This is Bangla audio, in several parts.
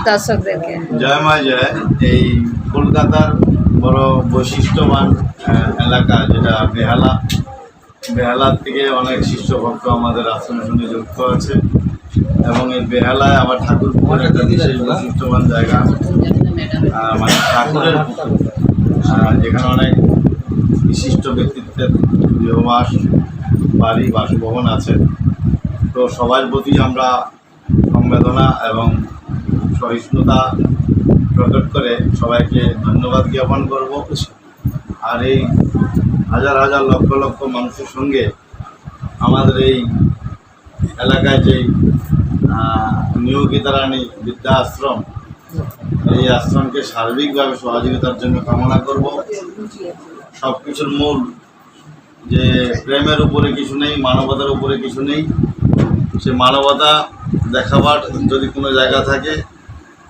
দর্শকদেরকে। জয় মা জয়। এই কলকাতার বড় বৈশিষ্ট্যবান এলাকা যেটা বেহালার থেকে অনেক শিষ্য ভক্ত আমাদের আশ্রমের সঙ্গে যুক্ত আছে এবং এই বেহালায় আবার ঠাকুরপুকুর একটা বিশেষ বৈশিষ্ট্যবান জায়গা, মানে ঠাকুরের পুকুর, যেখানে অনেক বিশিষ্ট ব্যক্তিত্বের গৃহবাস, বাড়ি, বাসভবন আছে। তো সবার প্রতি আমরা সংবেদনা এবং সহিষ্ণুতা প্রকট করে সবাইকে ধন্যবাদ জ্ঞাপন করব। আর এই হাজার হাজার লক্ষ লক্ষ মানুষের সঙ্গে আমাদের এই এলাকায় যেই নিউ গীতারানী বিদ্যা আশ্রম, এই আশ্রমকে সার্বিকভাবে সহযোগিতার জন্য কামনা করব। সব কিছুর মূল যে প্রেমের উপরে কিছু নেই, মানবতার উপরে কিছু নেই। সে মানবতা দেখাবার যদি কোনো জায়গা থাকে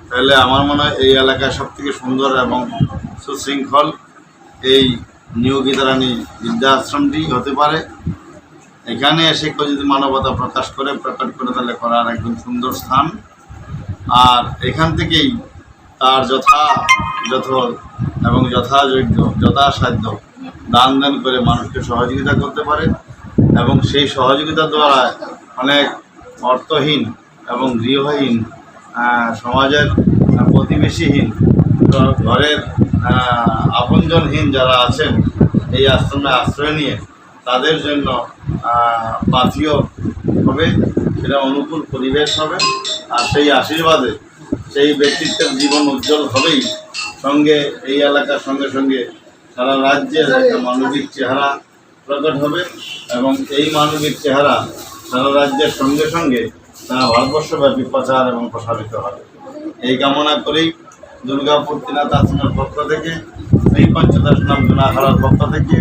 তাহলে আমার মনে হয় এই এলাকায় সবথেকে সুন্দর এবং সুশৃঙ্খল এই নিউ গীতারানী বিদ্যা আশ্রমটি হতে পারে। এখানে এসে কেউ যদি মানবতা প্রকট করে তাহলে করার একদম সুন্দর স্থান। আর এখান থেকেই তার যথাযথ এবং যথাযোগ্য যথাসাধ্য দান করে মানুষকে সহযোগিতা করতে পারে এবং সেই সহযোগিতার দ্বারা অনেক অর্থহীন এবং গৃহহীন, সমাজের প্রতিবেশীহীন, ঘরের আপনজনহীন যারা আছেন এই আশ্রমে আশ্রয় নিয়ে তাদের জন্য পাথেয় হবে, সেটা অনুকূল পরিবেশ হবে। আর সেই আশীর্বাদে সেই ব্যক্তিত্বের জীবন উজ্জ্বল হবেই, সঙ্গে এই এলাকার সঙ্গে সঙ্গে সারা রাজ্যের একটা মানবিক চেহারা প্রকট হবে এবং এই মানবিক চেহারা সারা রাজ্যের সঙ্গে সঙ্গে তারা ভারতবর্ষব্যাপী প্রচার এবং প্রসারিত হবে। এই কামনা করেই দুর্গাপুর ত্রিনাথ আশ্রমের পক্ষ থেকে, শ্রী পঞ্চদশ নাম জুনাখাড়ার পক্ষ থেকে,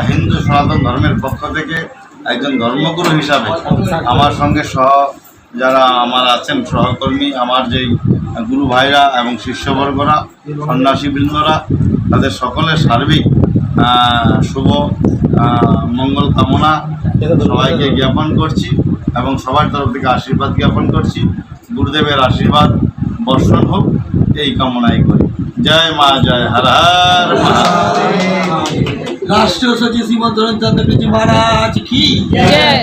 হিন্দু সনাতন ধর্মের পক্ষ থেকে একজন ধর্মগুরু হিসাবে আমার সঙ্গে যারা আমার আছেন সহকর্মী, আমার যেই গুরু ভাইরা এবং শিষ্যবর্গরা, সন্ন্যাসীবৃন্দরা, তাদের সকলের সার্বিক শুভ মঙ্গল কামনা সবাইকে জ্ঞাপন করছি এবং সবার তরফ থেকে আশীর্বাদ জ্ঞাপন করছি। গুরুদেবের আশীর্বাদ বর্ষণ হোক এই কামনাই করি। জয় মা জয়, হর হর মহাদেব। রাষ্ট্রীয় সচিব শ্রীমন্ত চন্দ্রজি মহারাজ কি জয়।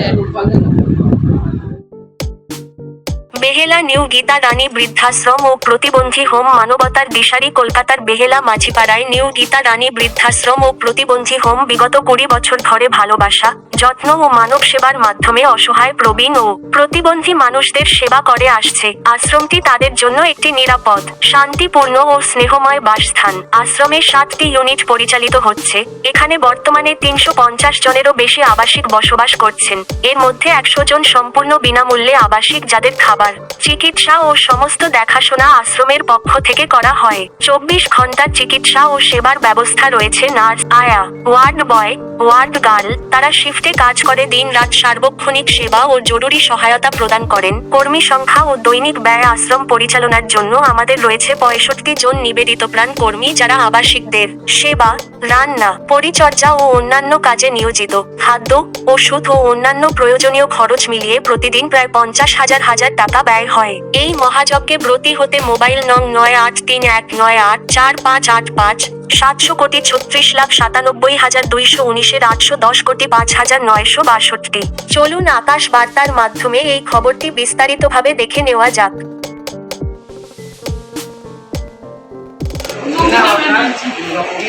বেহেলা নিউ গীতা রানী বৃদ্ধাশ্রম ও প্রতিবন্ধী হোম মানবতার দিশারি। কলকাতার বেহেলা মাঝিপাড়ায় নিউ গীতা রানী বৃদ্ধাশ্রম ও প্রতিবন্ধী হোম বিগত 20 বছর ধরে ভালোবাসা, যত্ন ও মানব সেবার মাধ্যমে অসহায়, প্রবীণ ও প্রতিবন্ধী মানুষদের সেবা করে আসছে। আশ্রমটি তাদের জন্য একটি নিরাপদ, শান্তিপূর্ণ ও স্নেহময় বাসস্থান। আশ্রমে 7টি ইউনিট পরিচালিত হচ্ছে। এখানে বর্তমানে 350 জনেরও বেশি আবাসিক বসবাস করছেন। এর মধ্যে 100 জন সম্পূর্ণ বিনামূল্যে আবাসিক, যাদের খাবার, চিকিৎসা ও সমস্ত দেখাশোনা আশ্রমের পক্ষ থেকে করা হয়। 24 ঘন্টার চিকিৎসা ও সেবার ব্যবস্থা রয়েছে। নার্স, আয়া, ওয়ার্ড বয়, ওয়ার্ড গার্ল, তারা শিফটে কাজ করে দিন রাত সার্বক্ষণিক সেবা ও জরুরি সহায়তা প্রদান করেন। কর্মী সংখ্যা ও দৈনিক ব্যয়। আশ্রম পরিচালনার জন্য আমাদের রয়েছে 65 জন নিবেদিতপ্রাণ কর্মী, যারা আবাসিকদের সেবা, রান্না, পরিচর্যা ও অন্যান্য কাজে নিয়োজিত। খাদ্য, ওষুধ ও অন্যান্য প্রয়োজনীয় খরচ মিলিয়ে প্রতিদিন প্রায় 50,000 টাকা ব্যয় হয়। এই মহাযজ্ঞে ব্রতী হতে মোবাইল নং 9831984585, 700,36,97,219 810,05,962। চলুন আকাশ বার্তার মাধ্যমে এই খবরটি বিস্তারিতভাবে দেখে নেওয়া যাক।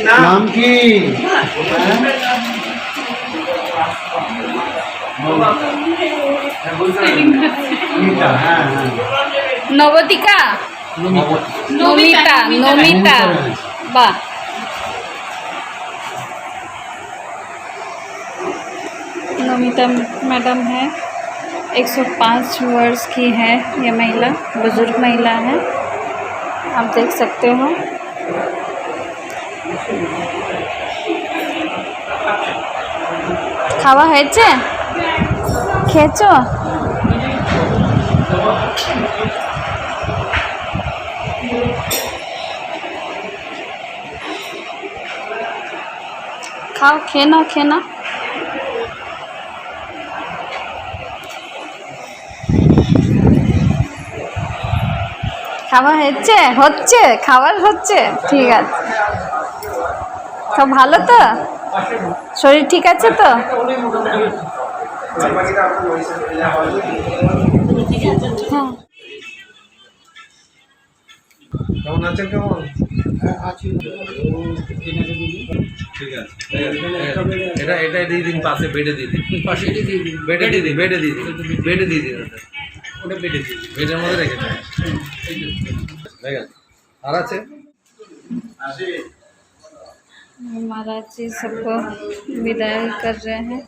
নাম কি? নবতিকা, নমিতা, वाह। नमिता मैडम है, 105 वर्ष की है ये महिला, बुजुर्ग महिला है, आप देख सकते हो। খাওয়া হয়েছে? খেয়েছো? খাও, খেয়ে নাও। খাওয়া হচ্ছে হচ্ছে খাবার হচ্ছে ঠিক আছে। সব ভালো তো, শরীর ঠিক আছে তো? হ্যাঁ কেমন আছেন? কেমন ঠিক আছে, এটা এটা দিয়ে দিন, পাশে বেডে দিয়ে দিন, পাশে দিয়ে দিন, বেডে দিয়ে দিন, বেডে দিয়ে দিন, বেডে দিয়ে দিন, ওটা বেডে দিয়ে দিন, বেডের মধ্যে রেখে দিন। ঠিক আছে, আর আছে महाराज जी सबको विदाई कर रहे हैं,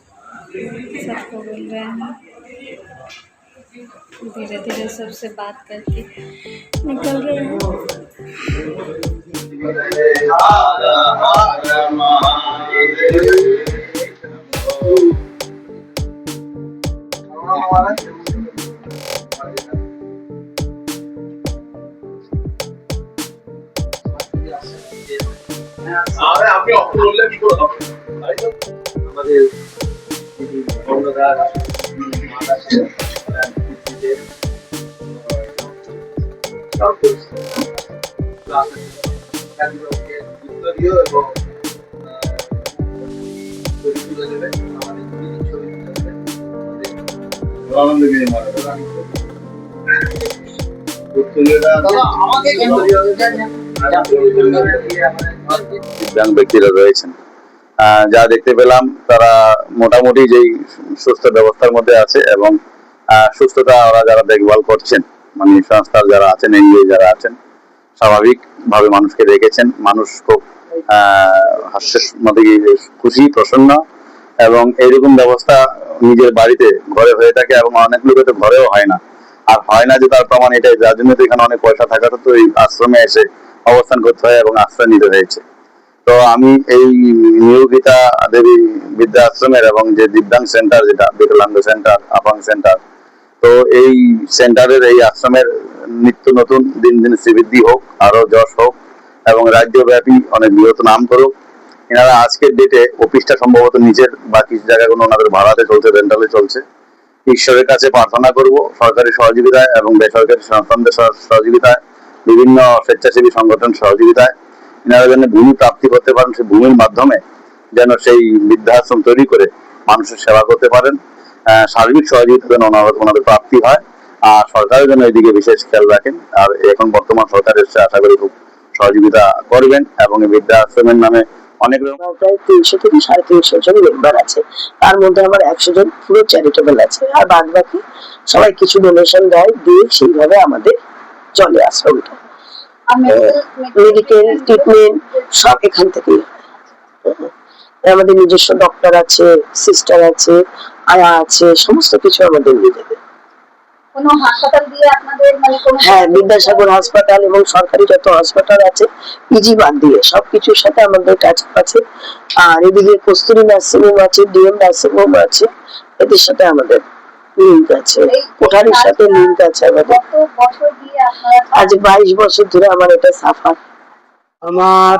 सबको बोल रहे हैं धीरे धीरे सबसे बात करके निकल रहे हैं। আমাদের দিব্যাঙ্গ ব্যক্তিরা রয়েছেন, যা দেখতে পেলাম তারা মোটামুটি যেই সুস্থ ব্যবস্থার মধ্যে আছে এবং সুস্থতা ওরা যারা দেখভাল করছেন, মানে সংস্থার যারা আছেন, এনজিও যারা আছেন, স্বাভাবিকভাবে মানুষকে রেখেছেন। মানুষ খুব হাস্যের মধ্যে খুশি, প্রসন্ন, এবং এইরকম ব্যবস্থা নিজের বাড়িতে ঘরে হয়ে থাকে এবং অনেক লোকের তো ঘরেও হয় না। আর হয় না যে তার প্রমাণ এটাই, যার জন্য তো এখানে অনেক পয়সা থাকাটা তো এই আশ্রমে এসে অবস্থান করতে হয় এবং আশ্রয় নিতে হয়েছে। তো আমি এই নিউ গীতা দেবী বৃদ্ধা আশ্রমের এবং যে দিব্যাঙ্গ সেন্টার, যেটা বিকলাঙ্গ সেন্টার, আপাং সেন্টার, তো এই সেন্টারের এই আশ্রমের নিত্য নতুন দিন দিন শ্রীবৃদ্ধি হোক, আরো যশ হোক এবং রাজ্যব্যাপী অনেক বৃহৎ নাম করুক। এনারা আজকের ডেটে অফিসটা সম্ভবত নিচের, বাকি জায়গাগুলো ওনাদের ভাড়াতে চলছে, রেন্টালে চলছে। ঈশ্বরের কাছে প্রার্থনা করব সরকারি সহযোগিতায় এবং বেসরকারি সংস্থানদের সহযোগিতায়, বিভিন্ন স্বেচ্ছাসেবী সংগঠন সহযোগিতায় এনারা যেন ভূমি প্রাপ্তি করতে পারেন, সেই ভূমির মাধ্যমে যেন সেই বৃদ্ধাশ্রম তৈরি করে মানুষের সেবা করতে পারেন। সার্বিক সহযোগিতা যেন ওনাদের প্রাপ্তি হয়, আর সরকারের জন্য এদিকে বিশেষ খেয়াল রাখেন। আর এখন বর্তমান সরকার এসে আশা করি খুব সহযোগিতা করবেন এবং এই বৃদ্ধাশ্রমের নামে অনেক প্রায় 300 থেকে 350 জন মেম্বার আছে, তার মধ্যে আমার 100 জন পুরো চ্যারিটেবল আছে, আর বাদ বাকি সবাই কিছু ডোনেশন দেয়, দিয়ে সেইভাবে আমাদের চলে আশ্রমটা। মেডিকেল ট্রিটমেন্ট সব এখান থেকেই। আমাদের নিজস্ব ডক্টর আছে, সিস্টার আছে, আয়া আছে, সমস্ত কিছু আমাদের নিজেদের। কোনো হাসপাতাল দিয়ে আপনাদের মানে কোনো? হ্যাঁ, বিদ্যাসাগর হাসপাতাল এবং সরকারি যত হাসপাতাল আছে পিজি বাদ দিয়ে সবকিছুর সাথে আমাদের টাচ আছে। আর এদিকে কস্তুরী নার্সিং হোম আছে, ডিএম নার্সিং হোম আছে, এদের সাথে আমাদের লিঙ্ক আছে, কোঠারির সাথে লিঙ্ক আছে আমাদের। কত বছর দিয়ে আপনারা? আজ 22 বছর ধরে আমার এটা সাফার। আমার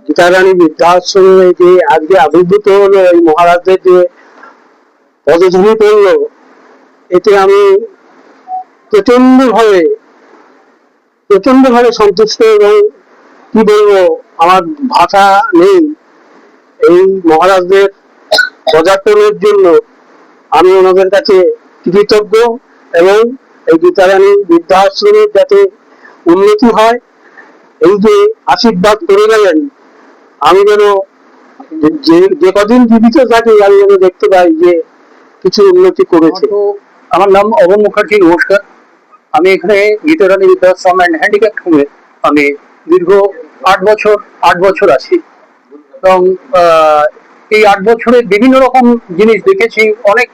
গীতারানী বৃদ্ধাশ্রমে যে আজকে আবির্ভূত হলো, এই মহারাজদের যে পদধূলি পড়লো, এতে আমি প্রচন্ড ভাবে সন্তুষ্ট এবং কি বলবো, আমার ভাষা নেই। এই মহারাজদের পদার্পণের জন্য আমি ওনাদের কাছে কৃতজ্ঞ এবং এই গীতারানী বৃদ্ধাশ্রমের যাতে উন্নতি হয়, এই যে আশীর্বাদ করে গেলেন, আমি যেন যে কদিন জীবিত থাকি আমি যেন দেখতে পাই যে কিছু উন্নতি করেছে। আমার নাম অবন মুখার্জি, নমস্কার। আমি এখানে গীতারানী বৃদ্ধাশ্রম অ্যান্ড হ্যান্ডিক্যাপ্ট হোমে আমি দীর্ঘ 8 বছর আছি এবং এই 8 বছরে বিভিন্ন রকম জিনিস দেখেছি, অনেক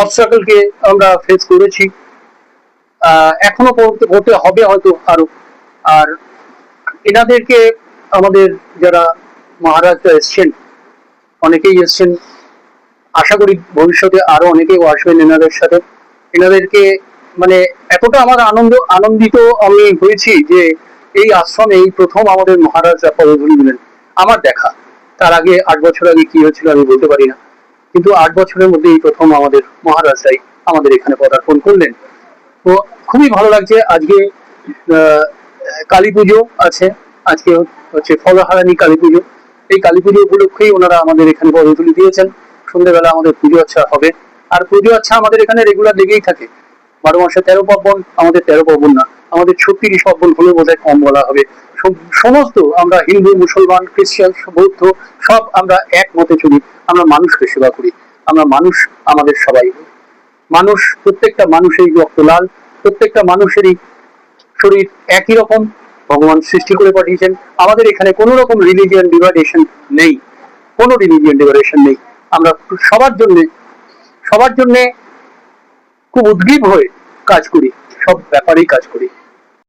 অবস্ট্রাগলকে আমরা ফেস করেছি, এখনো করতে হবে হয়তো আরো। আর এনাদেরকে আমাদের যারা মহারাজরা এসছেন, অনেকেই এসছেন, আশা করি ভবিষ্যতে আরো অনেকেই আসবেন এনাদের সাথে। এনাদেরকে মানে এতটা আমার আনন্দিত আমি হয়েছি যে এই আশ্রমে এই প্রথম আমাদের মহারাজরা পদধূলি দিলেন আমার দেখা। তার আগে 8 বছর আগে কি হয়েছিল আমি বলতে পারি না, কিন্তু 8 বছরের মধ্যে এই প্রথম আমাদের মহারাজরাই আমাদের এখানে পদার্পণ করলেন। তো খুবই ভালো লাগছে। আজকে কালী পুজো আছে, আজকে হচ্ছে ফলহারানি কালী পুজো। এই কালী পুজো উপলক্ষেই ওনারা আমাদের এখানে পদতুলি দিয়েছেন। সন্ধ্যেবেলা আমাদের পুজো আচ্ছা হবে, আর পুজো আচ্ছা আমাদের এখানে রেগুলার লেগেই থাকে। 12 মাসে 13 পার্বণ, আমাদের 13 পার্বণ না, আমাদের 36 পার্বণ হলে বোধহয় কম বলা হবে। সমস্ত আমরা হিন্দু, মুসলমান, খ্রিস্টান, বৌদ্ধ সব আমরা এক মতে চলি। আমরা মানুষকে সেবা করি, আমরা মানুষ, আমাদের সবাই মানুষ। প্রত্যেকটা মানুষেরই রক্ত লাল, প্রত্যেকটা মানুষেরই শরীর একই রকম ভগবান সৃষ্টি করে পাঠিয়েছেন। আমাদের এখানে কোনো রকম রিলিজিয়ান ডিভাইডেশন নেই, কোনো রিলিজিয়ান ডিভাইডেশন নেই। আমরা সবার জন্য খুব উদ্গ্রীব হয়ে কাজ করি, সব ব্যাপারেই কাজ করি।